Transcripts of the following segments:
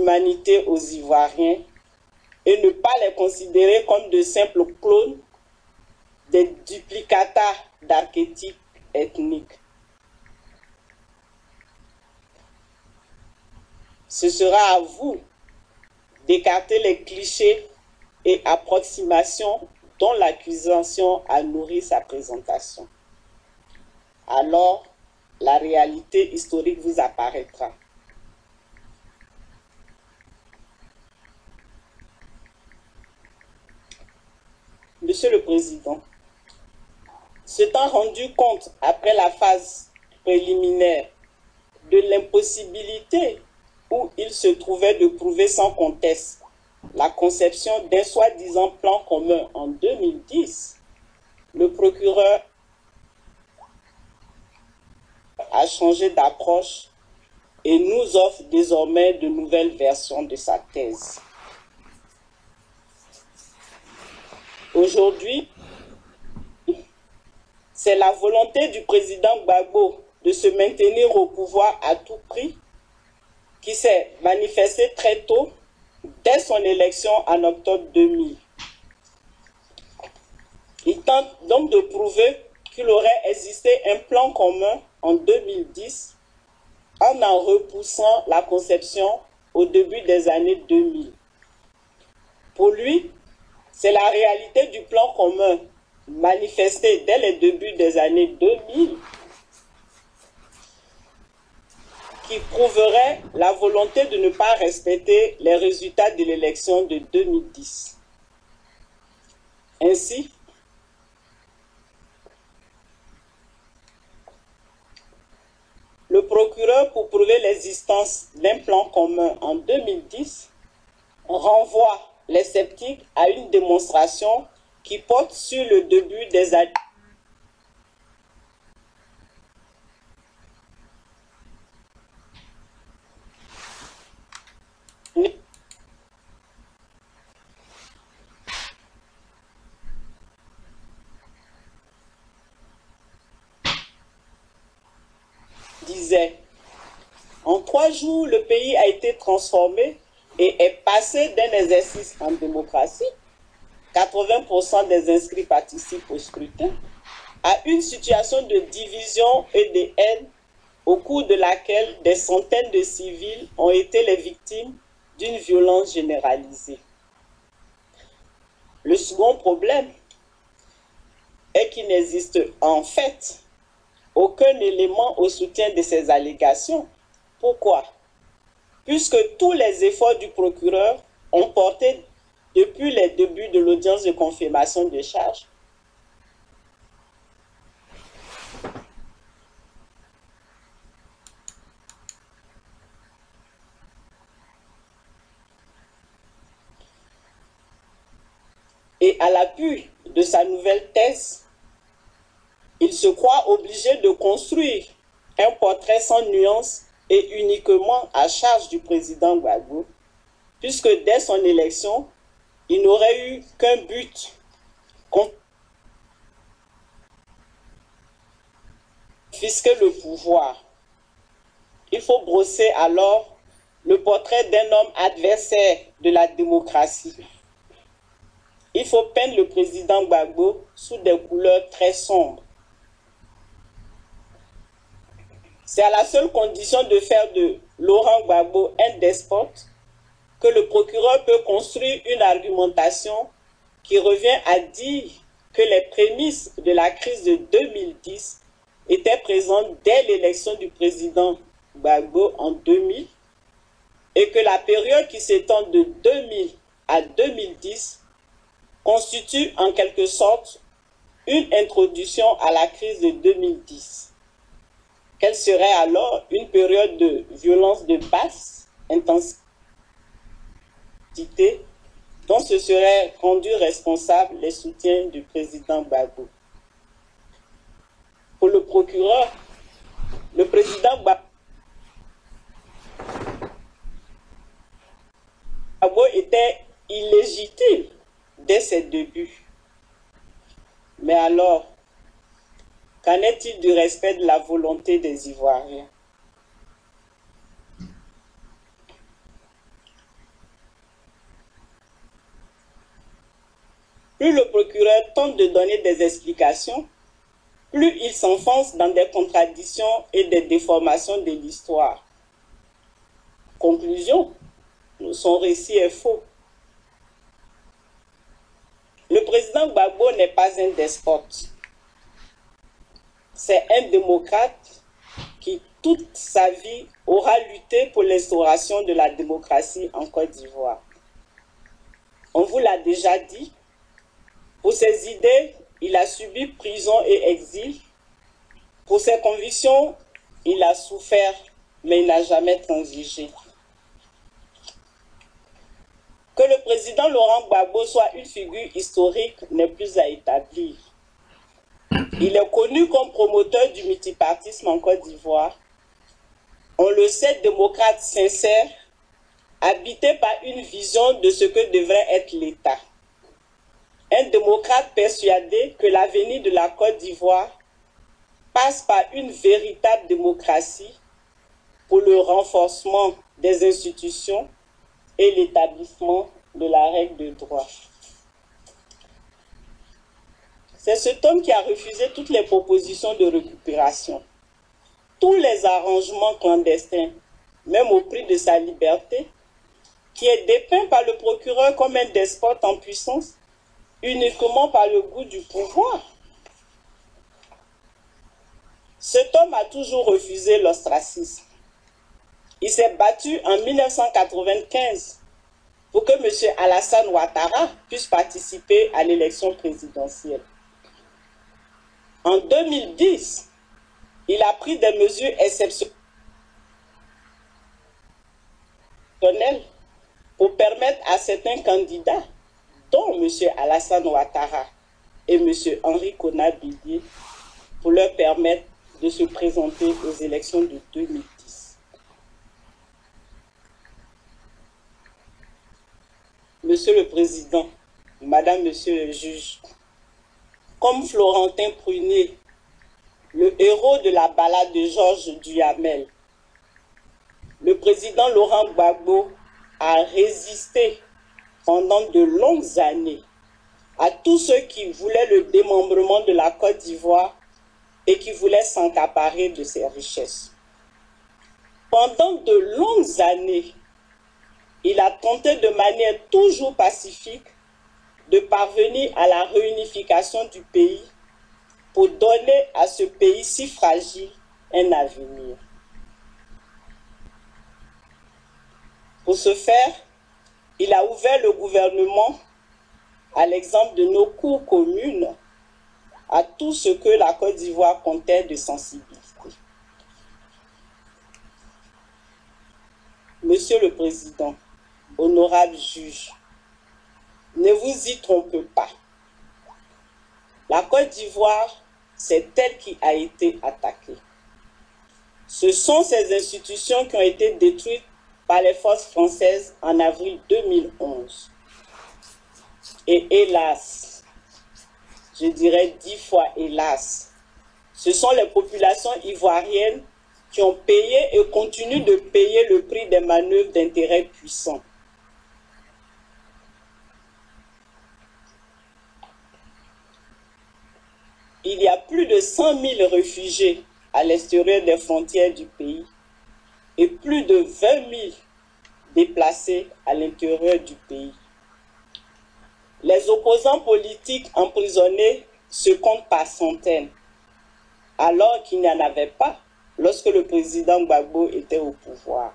l'humanité aux Ivoiriens et ne pas les considérer comme de simples clones, des duplicata d'archétypes ethniques. Ce sera à vous d'écarter les clichés et approximations dont l'accusation a nourri sa présentation. Alors, la réalité historique vous apparaîtra. Monsieur le Président, s'étant rendu compte après la phase préliminaire de l'impossibilité où il se trouvait de prouver sans conteste la conception d'un soi-disant plan commun en 2010, le procureur a changé d'approche et nous offre désormais de nouvelles versions de sa thèse. Aujourd'hui, c'est la volonté du président Gbagbo de se maintenir au pouvoir à tout prix qui s'est manifestée très tôt, dès son élection en octobre 2000. Il tente donc de prouver qu'il aurait existé un plan commun en 2010 en repoussant la conception au début des années 2000. Pour lui, c'est la réalité du plan commun manifesté dès les débuts des années 2000 qui prouverait la volonté de ne pas respecter les résultats de l'élection de 2010. Ainsi, le procureur, pour prouver l'existence d'un plan commun en 2010, renvoie les sceptiques à une démonstration qui porte sur le début des années disait: en 3 jours, le pays a été transformé et est passé d'un exercice en démocratie, 80% des inscrits participent au scrutin, à une situation de division et de haine au cours de laquelle des centaines de civils ont été les victimes d'une violence généralisée. Le second problème est qu'il n'existe en fait aucun élément au soutien de ces allégations. Pourquoi? Puisque tous les efforts du procureur ont porté depuis les débuts de l'audience de confirmation de charges et à l'appui de sa nouvelle thèse, il se croit obligé de construire un portrait sans nuance et uniquement à charge du président Gbagbo, puisque dès son élection, il n'aurait eu qu'un but: confisquer le pouvoir. Il faut brosser alors le portrait d'un homme adversaire de la démocratie. Il faut peindre le président Gbagbo sous des couleurs très sombres. C'est à la seule condition de faire de Laurent Gbagbo un despote que le procureur peut construire une argumentation qui revient à dire que les prémices de la crise de 2010 étaient présentes dès l'élection du président Gbagbo en 2000 et que la période qui s'étend de 2000 à 2010 constitue en quelque sorte une introduction à la crise de 2010. Quelle serait alors une période de violence de basse intensité dont se seraient rendus responsables les soutiens du président Gbagbo. Pour le procureur, le président Gbagbo était illégitime dès ses débuts. Mais alors, qu'en est-il du respect de la volonté des Ivoiriens? plus le procureur tente de donner des explications, plus il s'enfonce dans des contradictions et des déformations de l'histoire. Conclusion, son récit est faux. Le président Gbagbo n'est pas un despote. C'est un démocrate qui, toute sa vie, aura lutté pour l'instauration de la démocratie en Côte d'Ivoire. On vous l'a déjà dit, pour ses idées, il a subi prison et exil. Pour ses convictions, il a souffert, mais il n'a jamais transigé. Que le président Laurent Gbagbo soit une figure historique n'est plus à établir. Il est connu comme promoteur du multipartisme en Côte d'Ivoire. On le sait, démocrate sincère, habité par une vision de ce que devrait être l'État. Un démocrate persuadé que l'avenir de la Côte d'Ivoire passe par une véritable démocratie pour le renforcement des institutions et l'établissement de la règle de droit. C'est cet homme qui a refusé toutes les propositions de récupération, tous les arrangements clandestins, même au prix de sa liberté, qui est dépeint par le procureur comme un despote en puissance, uniquement par le goût du pouvoir. Cet homme a toujours refusé l'ostracisme. Il s'est battu en 1995 pour que M. Alassane Ouattara puisse participer à l'élection présidentielle. En 2010, il a pris des mesures exceptionnelles pour permettre à certains candidats, dont M. Alassane Ouattara et M. Henri Konan Bédié, pour leur permettre de se présenter aux élections de 2010. Monsieur le Président, Madame, Monsieur le juge, comme Florentin Prunier, le héros de la ballade de Georges Duhamel, le président Laurent Gbagbo a résisté pendant de longues années à tous ceux qui voulaient le démembrement de la Côte d'Ivoire et qui voulaient s'accaparer de ses richesses. Pendant de longues années, il a tenté de manière toujours pacifique de parvenir à la réunification du pays pour donner à ce pays si fragile un avenir. Pour ce faire, il a ouvert le gouvernement, à l'exemple de nos cours communes, à tout ce que la Côte d'Ivoire comptait de sensibilité. Monsieur le Président, honorable juge, ne vous y trompez pas. La Côte d'Ivoire, c'est elle qui a été attaquée. Ce sont ces institutions qui ont été détruites par les forces françaises en avril 2011. Et hélas, je dirais 10 fois hélas, ce sont les populations ivoiriennes qui ont payé et continuent de payer le prix des manœuvres d'intérêts puissants. Il y a plus de 100 000 réfugiés à l'extérieur des frontières du pays et plus de 20 000 déplacés à l'intérieur du pays. Les opposants politiques emprisonnés se comptent par centaines, alors qu'il n'y en avait pas lorsque le président Gbagbo était au pouvoir.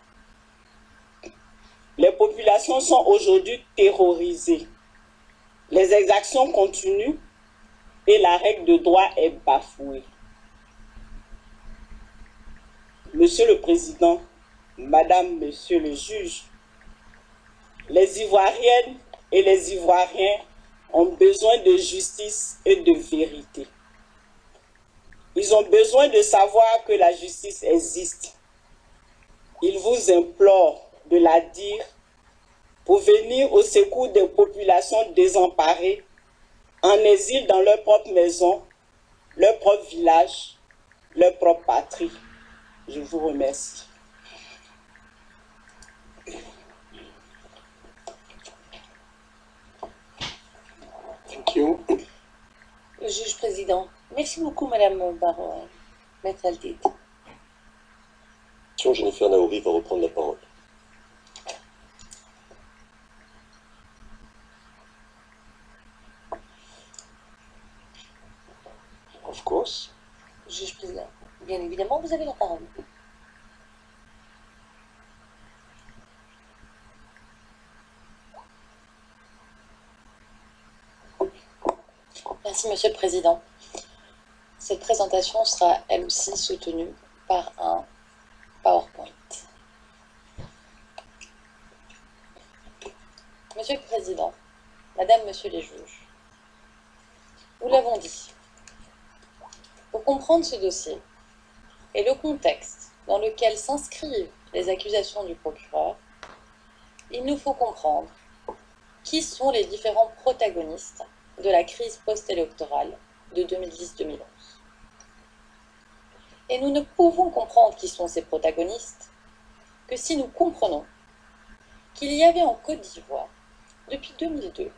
Les populations sont aujourd'hui terrorisées. Les exactions continuent et la règle de droit est bafouée. Monsieur le Président, Madame, Monsieur le juge, les Ivoiriennes et les Ivoiriens ont besoin de justice et de vérité. Ils ont besoin de savoir que la justice existe. Ils vous implorent de la dire pour venir au secours des populations désemparées en exil dans leur propre maison, leur propre village, leur propre patrie. Je vous remercie. Thank you. Le juge président. Merci beaucoup, Madame Barreau. Maître Aldit. Jennifer Naouri va reprendre la parole. Of course. Juge président. Bien évidemment, vous avez la parole. Merci, Monsieur le Président. Cette présentation sera, elle aussi, soutenue par un PowerPoint. Monsieur le Président, Madame, Monsieur les juges, nous l'avons dit, pour comprendre ce dossier et le contexte dans lequel s'inscrivent les accusations du procureur, il nous faut comprendre qui sont les différents protagonistes de la crise post-électorale de 2010-2011. Et nous ne pouvons comprendre qui sont ces protagonistes que si nous comprenons qu'il y avait en Côte d'Ivoire, depuis 2002,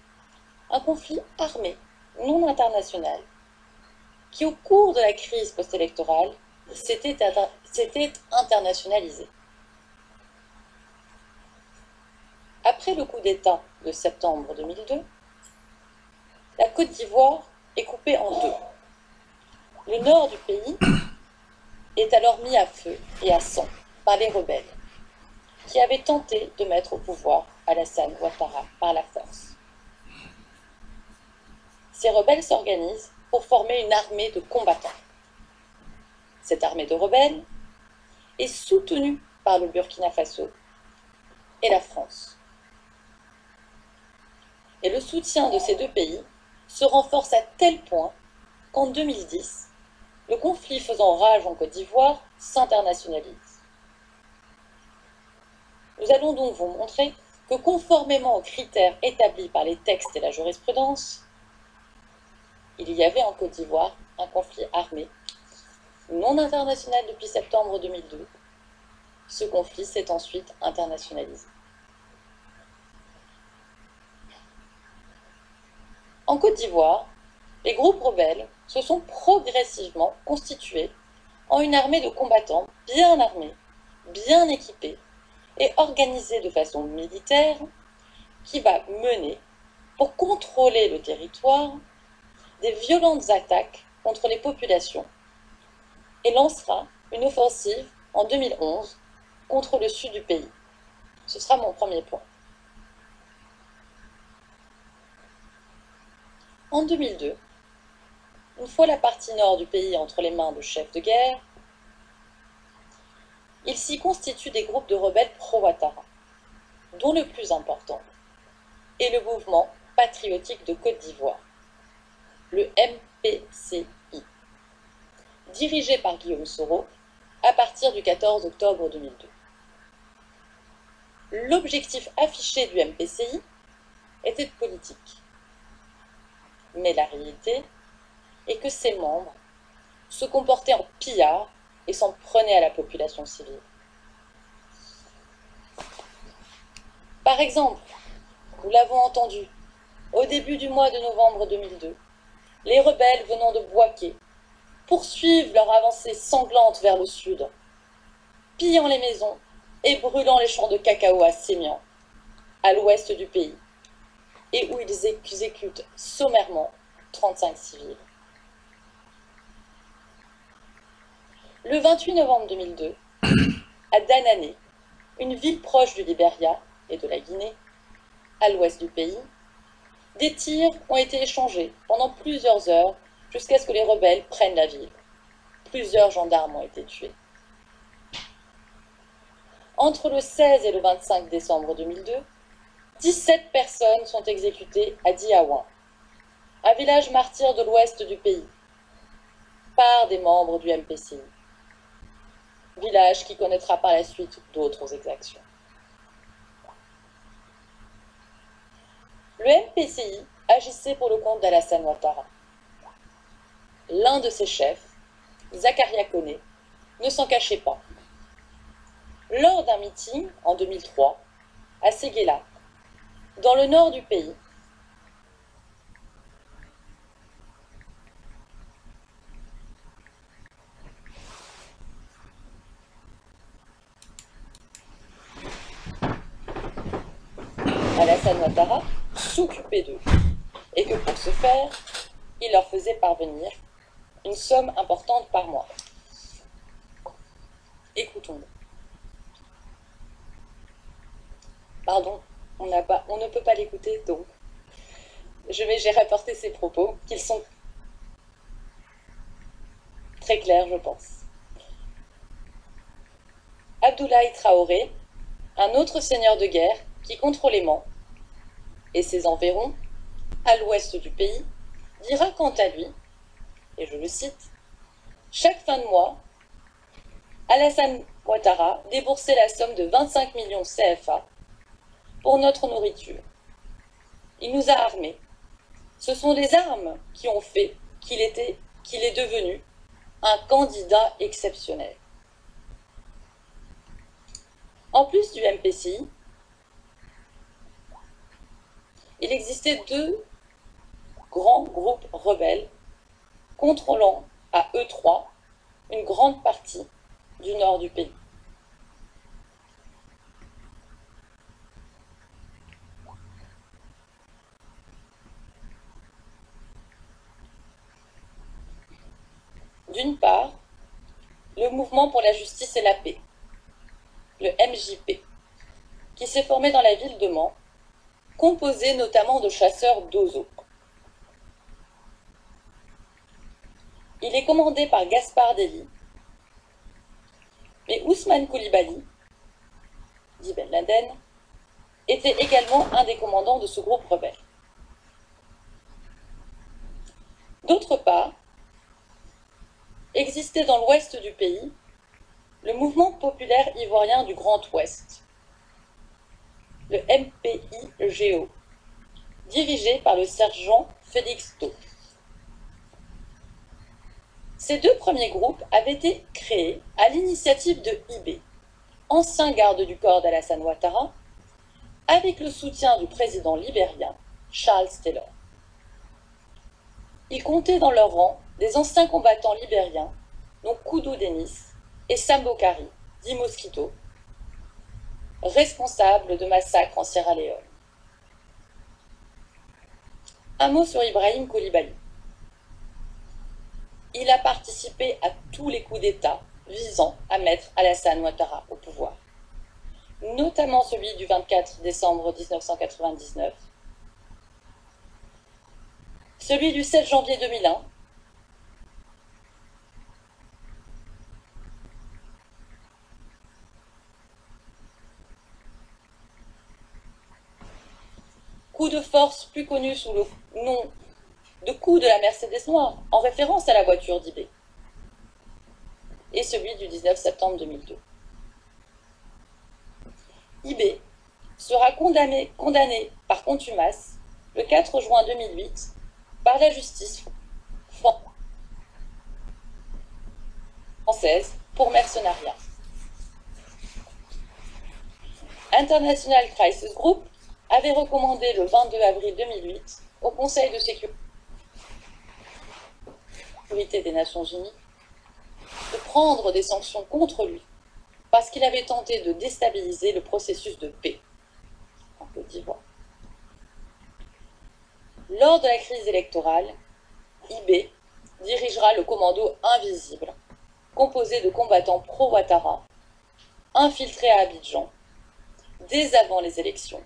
un conflit armé non international qui, au cours de la crise post-électorale, s'était internationalisé. Après le coup d'État de septembre 2002, la Côte d'Ivoire est coupée en deux. Le nord du pays est alors mis à feu et à sang par les rebelles, qui avaient tenté de mettre au pouvoir Alassane Ouattara par la force. Ces rebelles s'organisent pour former une armée de combattants. Cette armée de rebelles est soutenue par le Burkina Faso et la France. Et le soutien de ces deux pays se renforce à tel point qu'en 2010, le conflit faisant rage en Côte d'Ivoire s'internationalise. Nous allons donc vous montrer que conformément aux critères établis par les textes et la jurisprudence, il y avait en Côte d'Ivoire un conflit armé non international depuis septembre 2002. Ce conflit s'est ensuite internationalisé. En Côte d'Ivoire, les groupes rebelles se sont progressivement constitués en une armée de combattants bien armés, bien équipés et organisés de façon militaire qui va mener, pour contrôler le territoire, des violentes attaques contre les populations et lancera une offensive en 2011 contre le sud du pays. Ce sera mon premier point. En 2002, une fois la partie nord du pays entre les mains de chefs de guerre, il s'y constitue des groupes de rebelles pro-Ouattara, dont le plus important est le mouvement patriotique de Côte d'Ivoire, le MPCI, dirigé par Guillaume Soro à partir du 14 octobre 2002. L'objectif affiché du MPCI était politique. Mais la réalité est que ses membres se comportaient en pillards et s'en prenaient à la population civile. Par exemple, nous l'avons entendu, au début du mois de novembre 2002, les rebelles venant de Bouaké poursuivent leur avancée sanglante vers le sud, pillant les maisons et brûlant les champs de cacao à Sémian, à l'ouest du pays, et où ils exécutent sommairement 35 civils. Le 28 novembre 2002, à Danané, une ville proche du Libéria et de la Guinée, à l'ouest du pays, des tirs ont été échangés pendant plusieurs heures jusqu'à ce que les rebelles prennent la ville. Plusieurs gendarmes ont été tués. Entre le 16 et le 25 décembre 2002, 17 personnes sont exécutées à Diaouin, un village martyr de l'ouest du pays, par des membres du MPCI. Village qui connaîtra par la suite d'autres exactions. Le MPCI agissait pour le compte d'Alassane Ouattara. L'un de ses chefs, Zakaria Koné, ne s'en cachait pas. Lors d'un meeting en 2003, à Séguéla, dans le nord du pays, Alassane Ouattara s'occupait d'eux et que pour ce faire, il leur faisait parvenir une somme importante par mois. Écoutons-le. Pardon, on ne peut pas l'écouter, donc j'ai rapporté ses propos, qu'ils sont très clairs, je pense. Abdoulaye Traoré, un autre seigneur de guerre qui contrôlait Mans et ses environs, à l'ouest du pays, dira quant à lui, et je le cite, « Chaque fin de mois, Alassane Ouattara déboursait la somme de 25 millions CFA pour notre nourriture. Il nous a armés. Ce sont les armes qui ont fait qu'il est devenu un candidat exceptionnel. » En plus du MPCI, il existait deux grands groupes rebelles contrôlant à eux trois une grande partie du nord du pays. D'une part, le Mouvement pour la justice et la paix, le MJP, qui s'est formé dans la ville de Mans, composé notamment de chasseurs d'oiseaux. Il est commandé par Gaspard Dély, mais Ousmane Coulibaly, dit Ben Laden, était également un des commandants de ce groupe rebelle. D'autre part, existait dans l'ouest du pays le mouvement populaire ivoirien du Grand Ouest, le MPIGO, dirigé par le sergent Félix Tau. Ces deux premiers groupes avaient été créés à l'initiative de Ibé, ancien garde du corps d'Alassane Ouattara, avec le soutien du président libérien Charles Taylor. Ils comptaient dans leur rang des anciens combattants libériens, dont Koudou Denis et Sambo Kari, dit Mosquito, responsables de massacres en Sierra Leone. Un mot sur Ibrahim Coulibaly. Il a participé à tous les coups d'État visant à mettre Alassane Ouattara au pouvoir, notamment celui du 24 décembre 1999, celui du 7 janvier 2001, coup de force plus connu sous le nom de coup de la Mercedes noire, en référence à la voiture d'Ibé, et celui du 19 septembre 2002. Ibé sera condamné par contumace le 4 juin 2008 par la justice française pour mercenariat. International Crisis Group avait recommandé le 22 avril 2008 au Conseil de sécurité des Nations Unies de prendre des sanctions contre lui parce qu'il avait tenté de déstabiliser le processus de paix en Côte d'Ivoire. Lors de la crise électorale, Ibé dirigera le commando invisible, composé de combattants pro-Ouattara, infiltrés à Abidjan, dès avant les élections,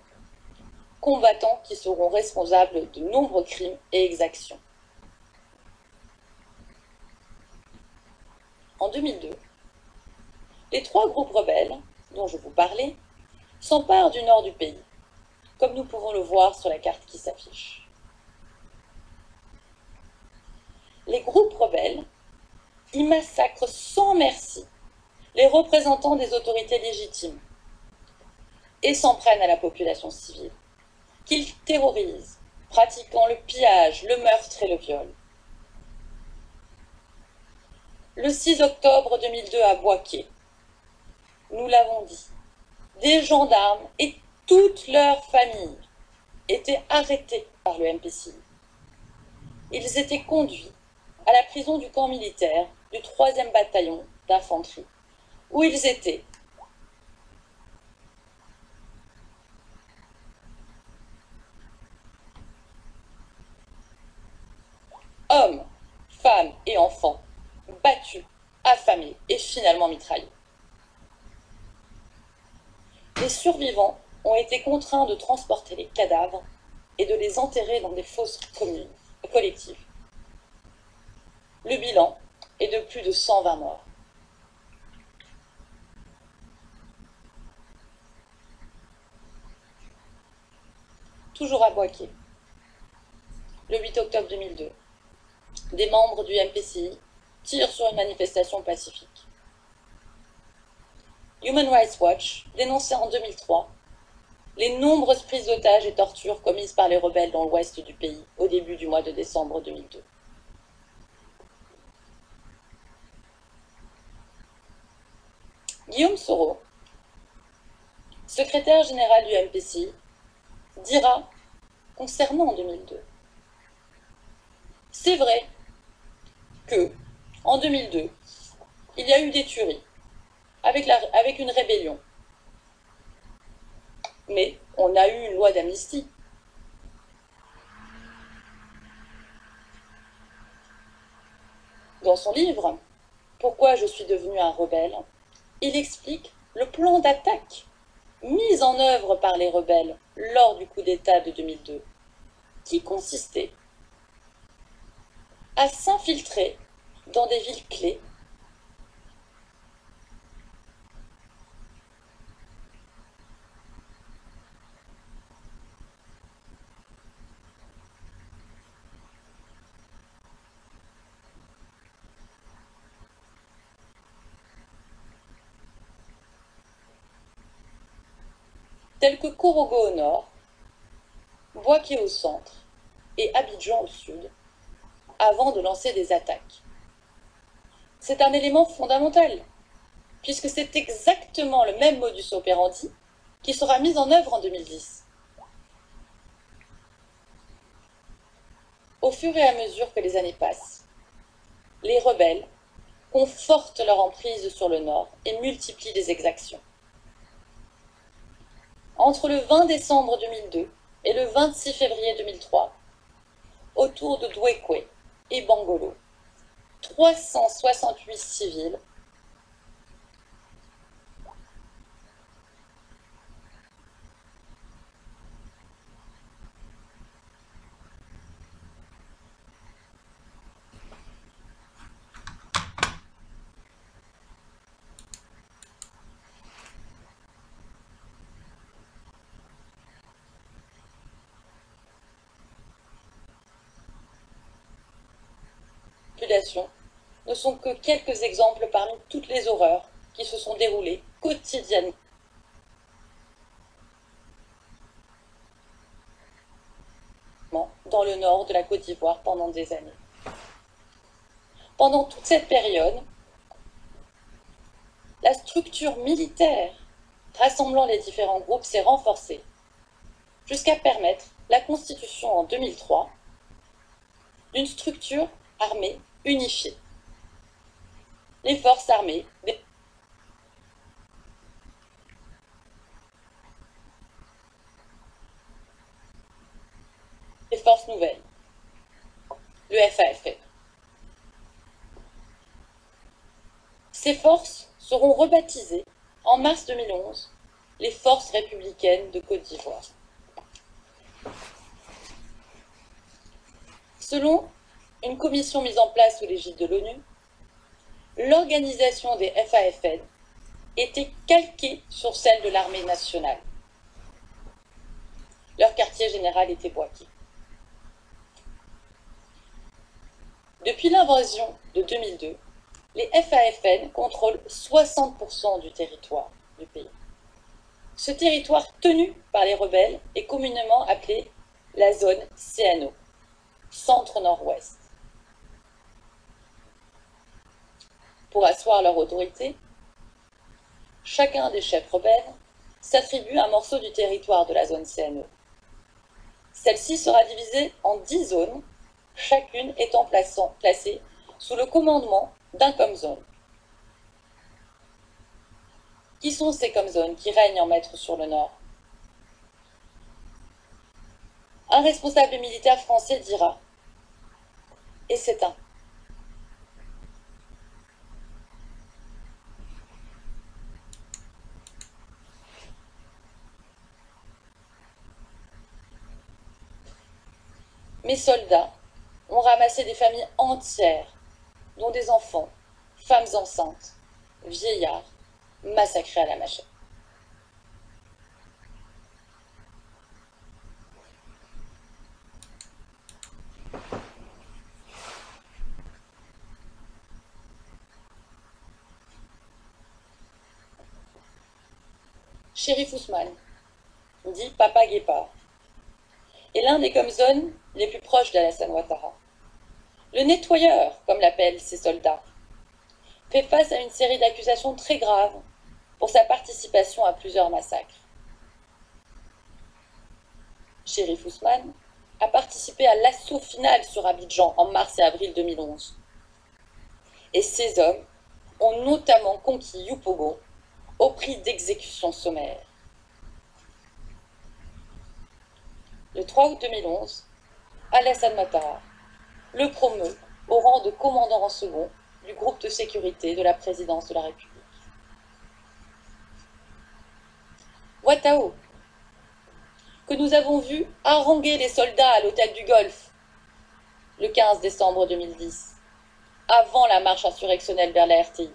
combattants qui seront responsables de nombreux crimes et exactions. En 2002, les trois groupes rebelles, dont je vous parlais, s'emparent du nord du pays, comme nous pouvons le voir sur la carte qui s'affiche. Les groupes rebelles y massacrent sans merci les représentants des autorités légitimes et s'en prennent à la population civile, qu'ils terrorisent, pratiquant le pillage, le meurtre et le viol. Le 6 octobre 2002 à Bouaké, nous l'avons dit, des gendarmes et toute leur famille étaient arrêtés par le MPCI. Ils étaient conduits à la prison du camp militaire du 3e bataillon d'infanterie, où ils étaient hommes, femmes et enfants battus, affamés et finalement mitraillés. Les survivants ont été contraints de transporter les cadavres et de les enterrer dans des fosses communes, collectives. Le bilan est de plus de 120 morts. Toujours à Bouaké, le 8 octobre 2002, des membres du MPCI tirent sur une manifestation pacifique. Human Rights Watch dénonçait en 2003 les nombreuses prises d'otages et tortures commises par les rebelles dans l'ouest du pays au début du mois de décembre 2002. Guillaume Soro, secrétaire général du MPCI, dira concernant 2002. C'est vrai que, en 2002, il y a eu des tueries avec une rébellion. Mais on a eu une loi d'amnistie. Dans son livre « Pourquoi je suis devenu un rebelle », il explique le plan d'attaque mis en œuvre par les rebelles lors du coup d'État de 2002, qui consistait à s'infiltrer dans des villes clés tels que Korogo au nord, Bouaké au centre et Abidjan au sud, avant de lancer des attaques. C'est un élément fondamental, puisque c'est exactement le même modus operandi qui sera mis en œuvre en 2010. Au fur et à mesure que les années passent, les rebelles confortent leur emprise sur le nord et multiplient les exactions. Entre le 20 décembre 2002 et le 26 février 2003, autour de Douékoué et Bangolo, 368 civils ne sont que quelques exemples parmi toutes les horreurs qui se sont déroulées quotidiennement dans le nord de la Côte d'Ivoire pendant des années. Pendant toute cette période, la structure militaire rassemblant les différents groupes s'est renforcée jusqu'à permettre la constitution en 2003 d'une structure armée unifiée. Les forces armées des forces nouvelles, le FAFN. Ces forces seront rebaptisées en mars 2011 les Forces républicaines de Côte d'Ivoire. Selon une commission mise en place sous l'égide de l'ONU, l'organisation des FAFN était calquée sur celle de l'armée nationale. Leur quartier général était Bouaké. Depuis l'invasion de 2002, les FAFN contrôlent 60% du territoire du pays. Ce territoire tenu par les rebelles est communément appelé la zone CNO, centre-nord-ouest. Pour asseoir leur autorité, chacun des chefs rebelles s'attribue un morceau du territoire de la zone CNO. Celle-ci sera divisée en 10 zones, chacune étant placée sous le commandement d'un comzone. Qui sont ces comzones qui règnent en maître sur le nord? Un responsable militaire français dira: et s'éteint. Mes soldats ont ramassé des familles entières, dont des enfants, femmes enceintes, vieillards, massacrés à la machette. Shérif Ousmane, dit Papa Guépard, est l'un des comzones les plus proches d'Alassane Ouattara. Le nettoyeur, comme l'appellent ses soldats, fait face à une série d'accusations très graves pour sa participation à plusieurs massacres. Shérif Ousmane a participé à l'assaut final sur Abidjan en mars et avril 2011. Et ces hommes ont notamment conquis Youpogo au prix d'exécutions sommaires. Le 3 août 2011, Alassane Ouattara le promeut au rang de commandant en second du groupe de sécurité de la présidence de la République. Ouattao, que nous avons vu haranguer les soldats à l'hôtel du Golfe le 15 décembre 2010, avant la marche insurrectionnelle vers la RTI.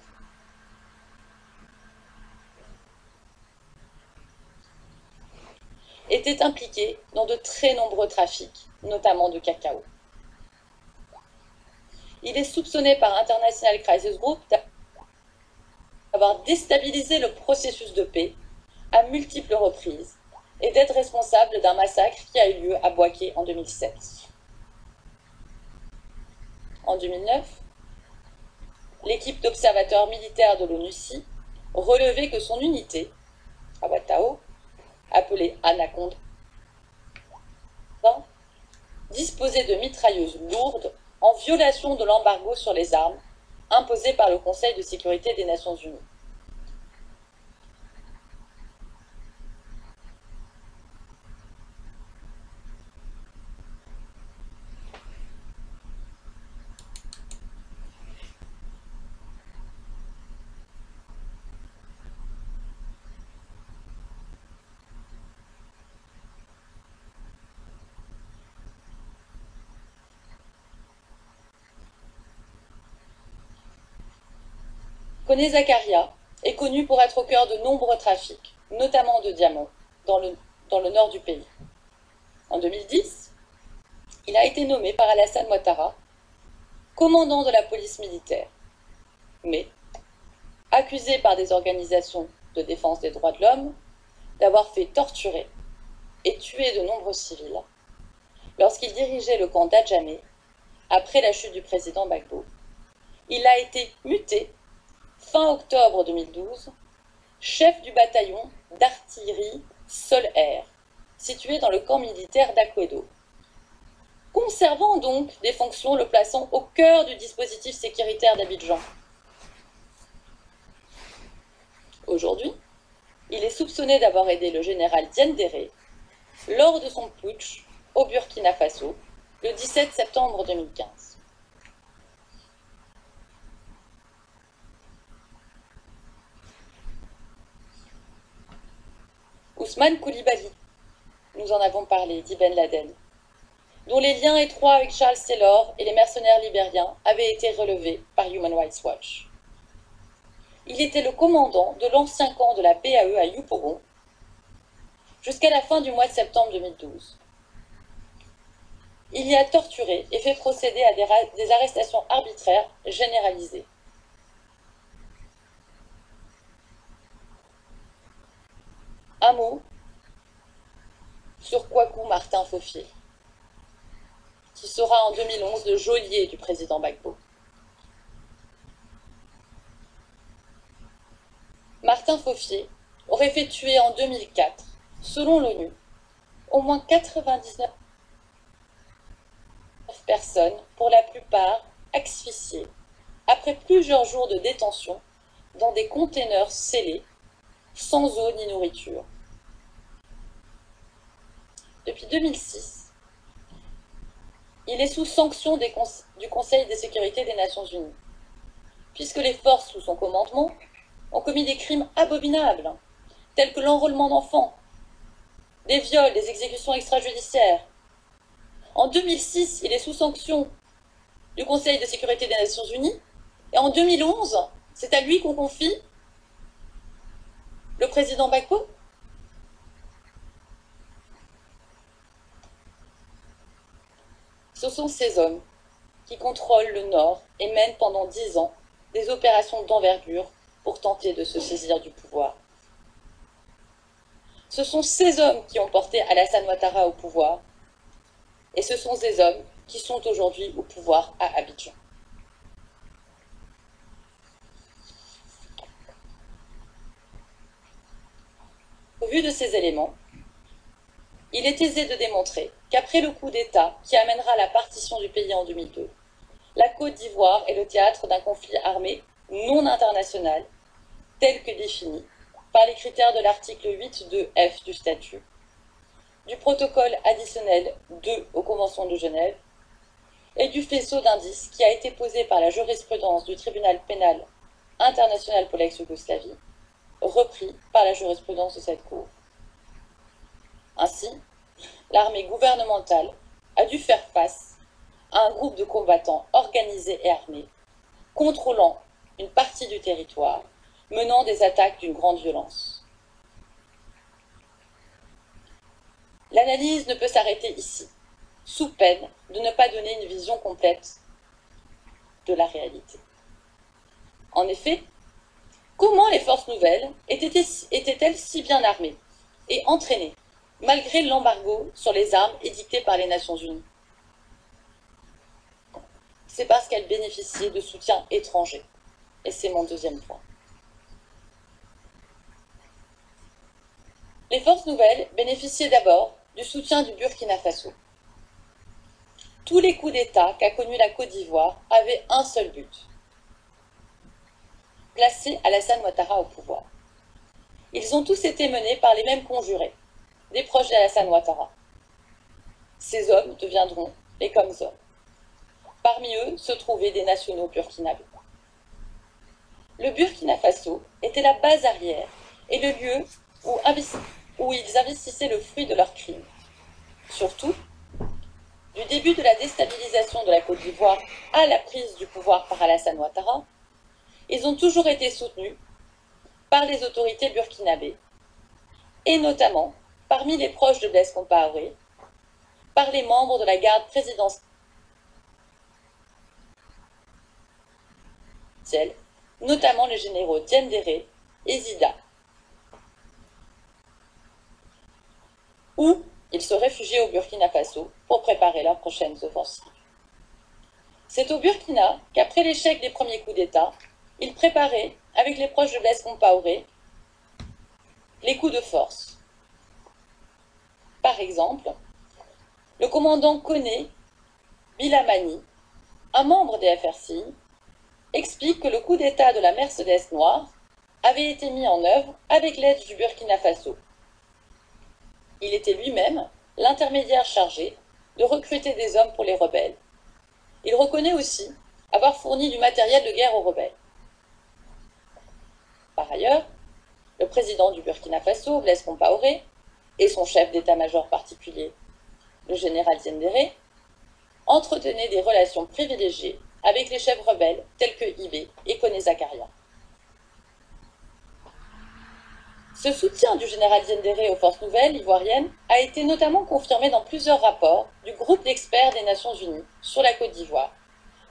Était impliqué dans de très nombreux trafics, notamment de cacao. Il est soupçonné par International Crisis Group d'avoir déstabilisé le processus de paix à multiples reprises et d'être responsable d'un massacre qui a eu lieu à Bouaké en 2007. En 2009, l'équipe d'observateurs militaires de l'ONUCI relevait que son unité, à Ouattao, appelée Anaconda, disposait de mitrailleuses lourdes en violation de l'embargo sur les armes imposé par le Conseil de sécurité des Nations Unies. Koné Zakaria est connu pour être au cœur de nombreux trafics, notamment de diamants, dans le nord du pays. En 2010, il a été nommé par Alassane Ouattara commandant de la police militaire, mais accusé par des organisations de défense des droits de l'homme d'avoir fait torturer et tuer de nombreux civils lorsqu'il dirigeait le camp d'Adjamé après la chute du président Gbagbo. Il a été muté fin octobre 2012, chef du bataillon d'artillerie sol-air, situé dans le camp militaire d'Akwedo, conservant donc des fonctions le plaçant au cœur du dispositif sécuritaire d'Abidjan. Aujourd'hui, il est soupçonné d'avoir aidé le général Diendéré lors de son putsch au Burkina Faso le 17 septembre 2015. Ousmane Coulibaly, nous en avons parlé, dit Ben Laden, dont les liens étroits avec Charles Taylor et les mercenaires libériens avaient été relevés par Human Rights Watch. Il était le commandant de l'ancien camp de la PAE à Youpogon jusqu'à la fin du mois de septembre 2012. Il y a torturé et fait procéder à des arrestations arbitraires généralisées. Un mot sur Kwaku Martin Foffier, qui sera en 2011 le geôlier du président Gbagbo. Martin Foffier aurait fait tuer en 2004, selon l'ONU, au moins 99 personnes, pour la plupart asphyxiées, après plusieurs jours de détention dans des containers scellés, sans eau ni nourriture. Depuis 2006, il est sous sanction du Conseil de sécurité des Nations Unies, puisque les forces sous son commandement ont commis des crimes abominables, tels que l'enrôlement d'enfants, des viols, des exécutions extrajudiciaires. En 2006, il est sous sanction du Conseil de sécurité des Nations Unies, et en 2011, c'est à lui qu'on confie le président Gbagbo. Ce sont ces hommes qui contrôlent le Nord et mènent pendant 10 ans des opérations d'envergure pour tenter de se saisir du pouvoir. Ce sont ces hommes qui ont porté Alassane Ouattara au pouvoir, et ce sont ces hommes qui sont aujourd'hui au pouvoir à Abidjan. Au vu de ces éléments, il est aisé de démontrer qu'après le coup d'État qui amènera la partition du pays en 2002, la Côte d'Ivoire est le théâtre d'un conflit armé non international, tel que défini par les critères de l'article 8.2F du statut, du protocole additionnel 2 aux conventions de Genève et du faisceau d'indices qui a été posé par la jurisprudence du tribunal pénal international pour l'ex-Yougoslavie, repris par la jurisprudence de cette Cour. Ainsi, l'armée gouvernementale a dû faire face à un groupe de combattants organisés et armés, contrôlant une partie du territoire, menant des attaques d'une grande violence. L'analyse ne peut s'arrêter ici, sous peine de ne pas donner une vision complète de la réalité. En effet, comment les forces nouvelles étaient-elles si bien armées et entraînées, malgré l'embargo sur les armes édicté par les Nations Unies? C'est parce qu'elles bénéficiaient de soutien étranger. Et c'est mon deuxième point. Les forces nouvelles bénéficiaient d'abord du soutien du Burkina Faso. Tous les coups d'État qu'a connus la Côte d'Ivoire avaient un seul but: placer Alassane Ouattara au pouvoir. Ils ont tous été menés par les mêmes conjurés, des proches d'Alassane Ouattara. Ces hommes deviendront les comme hommes. Parmi eux se trouvaient des nationaux burkinabés. Le Burkina Faso était la base arrière et le lieu où ils investissaient le fruit de leurs crimes. Surtout, du début de la déstabilisation de la Côte d'Ivoire à la prise du pouvoir par Alassane Ouattara, ils ont toujours été soutenus par les autorités burkinabées, et notamment parmi les proches de Blaise Compaoré, par les membres de la garde présidentielle, notamment les généraux Diendéré et Zida, où ils se réfugiaient au Burkina Faso pour préparer leurs prochaines offensives. C'est au Burkina qu'après l'échec des premiers coups d'État, ils préparaient, avec les proches de Blaise Compaoré, les coups de force. Par exemple, le commandant Koné Bilamani, un membre des FRCI, explique que le coup d'État de la Mercedes noire avait été mis en œuvre avec l'aide du Burkina Faso. Il était lui-même l'intermédiaire chargé de recruter des hommes pour les rebelles. Il reconnaît aussi avoir fourni du matériel de guerre aux rebelles. Par ailleurs, le président du Burkina Faso, Blaise Compaoré, et son chef d'état-major particulier, le général Diendéré, entretenaient des relations privilégiées avec les chefs rebelles tels que Ibé et Koné Zakaria. Ce soutien du général Diendéré aux forces nouvelles ivoiriennes a été notamment confirmé dans plusieurs rapports du groupe d'experts des Nations Unies sur la Côte d'Ivoire,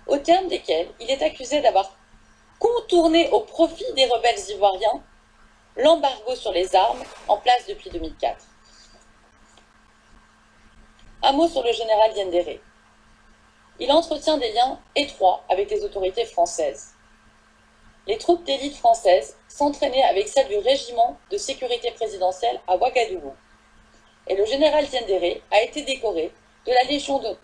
au terme desquels il est accusé d'avoir contourné au profit des rebelles ivoiriens l'embargo sur les armes en place depuis 2004. Un mot sur le général Diendéré. Il entretient des liens étroits avec les autorités françaises. Les troupes d'élite françaises s'entraînaient avec celles du régiment de sécurité présidentielle à Ouagadougou. Et le général Diendéré a été décoré de la Légion d'honneur.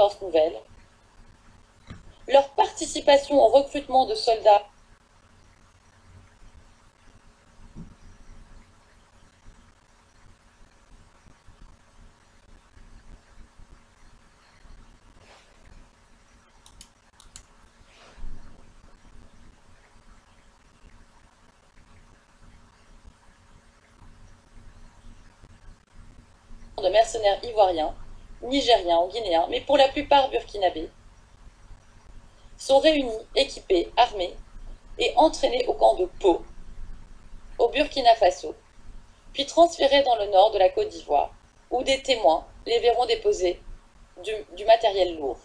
forces nouvelles, leur participation au recrutement de soldats de mercenaires ivoiriens, nigériens ou guinéens, mais pour la plupart burkinabés, sont réunis, équipés, armés et entraînés au camp de Pau, au Burkina Faso, puis transférés dans le nord de la Côte d'Ivoire, où des témoins les verront déposer du matériel lourd.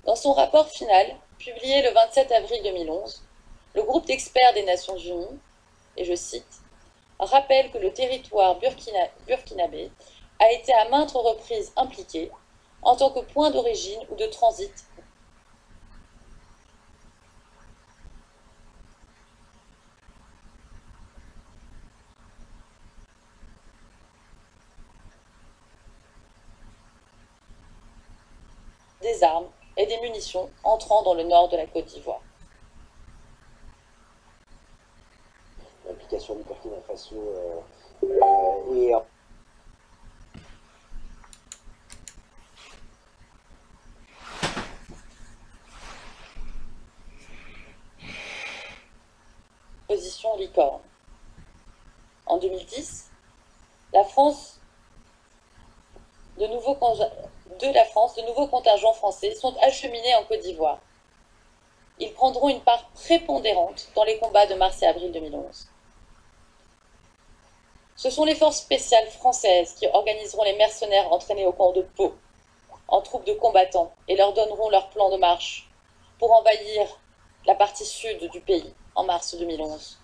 Dans son rapport final, publié le 27 avril 2011, le groupe d'experts des Nations Unies, et je cite, rappelle que le territoire burkinabé a été à maintes reprises impliqué en tant que point d'origine ou de transit des armes et des munitions entrant dans le nord de la Côte d'Ivoire. L'implication du Burkina Faso et Position licorne. En 2010, de nouveaux contingents français sont acheminés en Côte d'Ivoire. Ils prendront une part prépondérante dans les combats de mars et avril 2011. Ce sont les forces spéciales françaises qui organiseront les mercenaires entraînés au camp de Pau en troupes de combattants et leur donneront leur plan de marche pour envahir la partie sud du pays en mars 2011.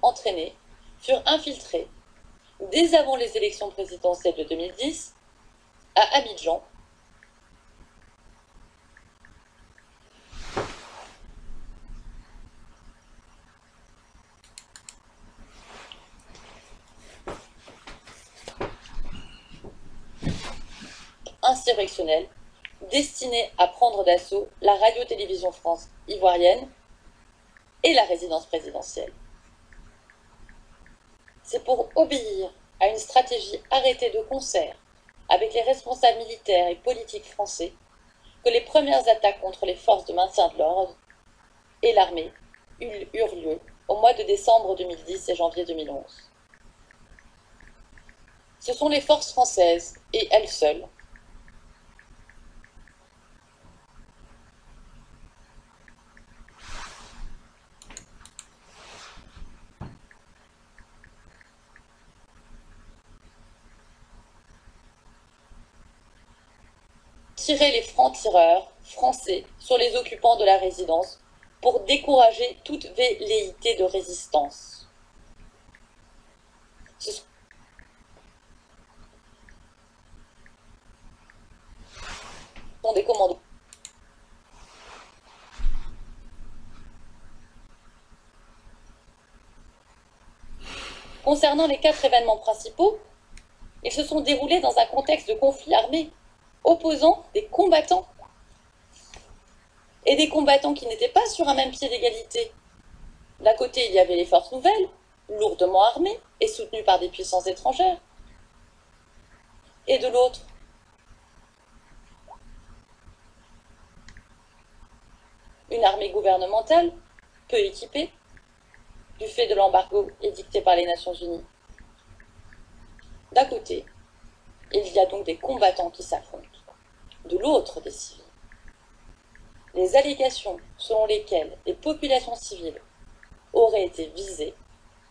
Entraînés, furent infiltrés, dès avant les élections présidentielles de 2010, à Abidjan, insurrectionnels, destinés à prendre d'assaut la radio-télévision France ivoirienne et la résidence présidentielle. C'est pour obéir à une stratégie arrêtée de concert avec les responsables militaires et politiques français que les premières attaques contre les forces de maintien de l'ordre et l'armée eurent lieu au mois de décembre 2010 et janvier 2011. Ce sont les forces françaises, et elles seules, tirer les francs-tireurs français sur les occupants de la résidence pour décourager toute velléité de résistance. Ce sont des commandos. Concernant les 4 événements principaux, ils se sont déroulés dans un contexte de conflit armé opposant des combattants et des combattants qui n'étaient pas sur un même pied d'égalité. D'un côté, il y avait les forces nouvelles, lourdement armées et soutenues par des puissances étrangères. Et de l'autre, une armée gouvernementale, peu équipée, du fait de l'embargo édicté par les Nations Unies. D'un côté, il y a donc des combattants qui s'affrontent, de l'autre des civils. Les allégations selon lesquelles les populations civiles auraient été visées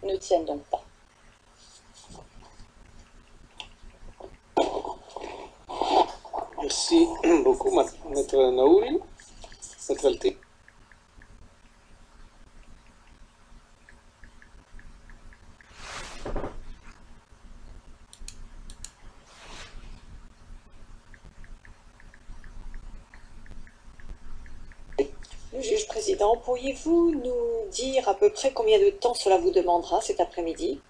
ne tiennent donc pas. Merci beaucoup, Maître Naouri. Maître Alté. Le juge président, pourriez-vous nous dire à peu près combien de temps cela vous demandera cet après-midi?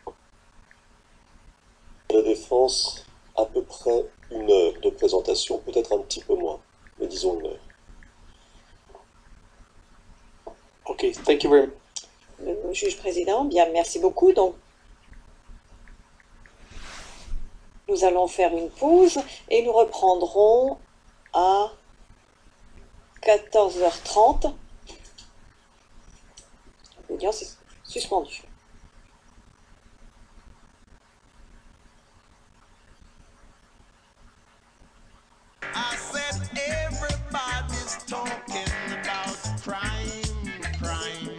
La défense, à peu près 1 heure de présentation, peut-être un petit peu moins, mais disons 1 heure. Ok, thank you very much. Le juge président, bien, merci beaucoup. Donc, nous allons faire une pause et nous reprendrons à 14h30. L'audience est suspendue. I said everybody's talking about crime, crime.